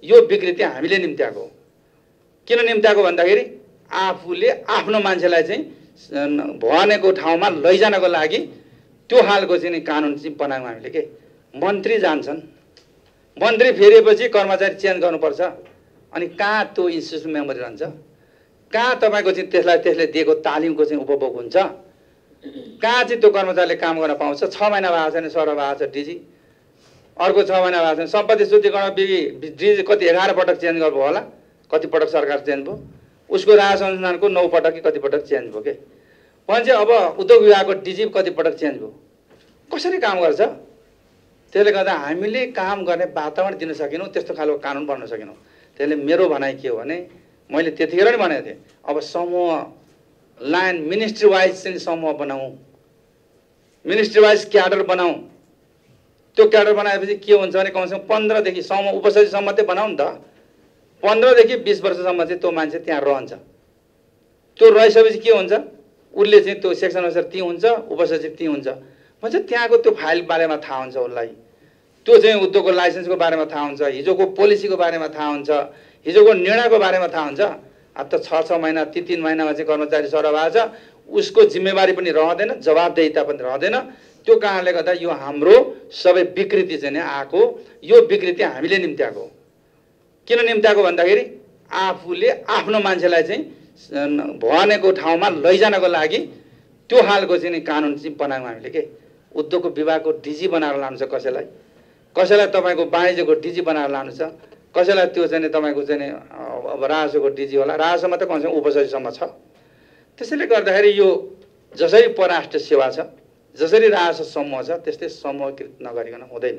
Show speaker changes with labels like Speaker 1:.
Speaker 1: यो विकृति हामीले निम्त्याएको हो। किन निम्त्याएको भन्दाखेरि आफूले आफ्नो मान्छेलाई चाहिँ भनेको ठाउँमा लैजानको लागि त्यो हालको चाहिँ कानुन चाहिँ बनायौँ हामीले के। मन्त्री जान्छन्, मन्त्री फेरिएपछि कर्मचारी चेन्ज गर्नुपर्छ, अनि कहाँ त्यो इन्स्टिट्युसन मेमोरी रहन्छ, कहाँ तपाईँको चाहिँ त्यसले दिएको तालिमको चाहिँ उपभोग हुन्छ, कहाँ चाहिँ त्यो कर्मचारीले काम गर्न पाउँछ। 6 महिना भएको छैन सर भएको छ डिजी, अर्को 6 महिना भएको छैन सम्पत्ति शुद्धिकरण डिजी कति 11 पटक चेन्ज गर्नुभयो होला, कति पटक सरकार चेन्ज भयो, उसको राजस्व अनुसन्धानको 9 पटक कि कति पटक चेन्ज भयो के। भने अब उद्योग विभागको डिजी कति पटक चेन्ज भयो, कसरी काम गर्छ। त्यसले गर्दा हामीले काम गर्ने वातावरण दिन सकेनौँ, त्यस्तो खालको कानुन बनाउन सकेनौँ। त्यसले मेरो भनाइ के हो भने मैले त्यतिखेर नि भनेको थिएँ, अब समूह लाइन मिनिस्ट्री वाइज चाहिँ समूह बनाऊँ, मिनिस्ट्री वाइज क्याडर बनाऊँ। त्यो क्याडर बनाएपछि के हुन्छ भने कमसेकम 15 देखि समूह उपसचिवसम्म चाहिँ बनाऊ नि त। 15 देखि 20 वर्षसम्म चाहिँ त्यो मान्छे त्यहाँ रहन्छ। त्यो रहिसकेपछि के हुन्छ, उसले चाहिँ त्यो सेक्सन अफिसर ती हुन्छ, उपसचिव ती हुन्छ। भन्छ त्यहाँको त्यो फाइल बारेमा थाहा हुन्छ उसलाई, त्यो चाहिँ उद्योगको लाइसेन्सको बारेमा थाहा हुन्छ, हिजोको पोलिसीको बारेमा थाहा हुन्छ, हिजोको निर्णयको बारेमा थाहा हुन्छ। अब त 6 महिना 3 महिनामा चाहिँ कर्मचारी सर भएको छ, उसको जिम्मेवारी पनि रहँदैन, जवाबदेहिता पनि रहँदैन। त्यो कारणले गर्दा यो हाम्रो सबै विकृति चाहिँ आएको, यो विकृति हामीले निम्त्याएको हो। किन निम्त्याएको भन्दाखेरि आफूले आफ्नो मान्छेलाई चाहिँ भनेको ठाउँमा लैजानको लागि त्यो हालको चाहिँ कानुन चाहिँ बनायौँ हामीले के। उद्योगको विभागको डिजी बनाएर लानु छ कसैलाई, कसैलाई तपाईँको वाणिज्यको डिजी बनाएर लानु छ, कसैलाई त्यो चाहिँ तपाईँको चाहिँ अब राजस्वको डिजी होला, राजस्वमा त कमसेकम उपसचिवसम्म छ। त्यसैले गर्दाखेरि यो जसरी परराष्ट्र सेवा छ, जसरी राजस्व समूह छ, त्यस्तै समूहकृत नगरिकन हुँदैन।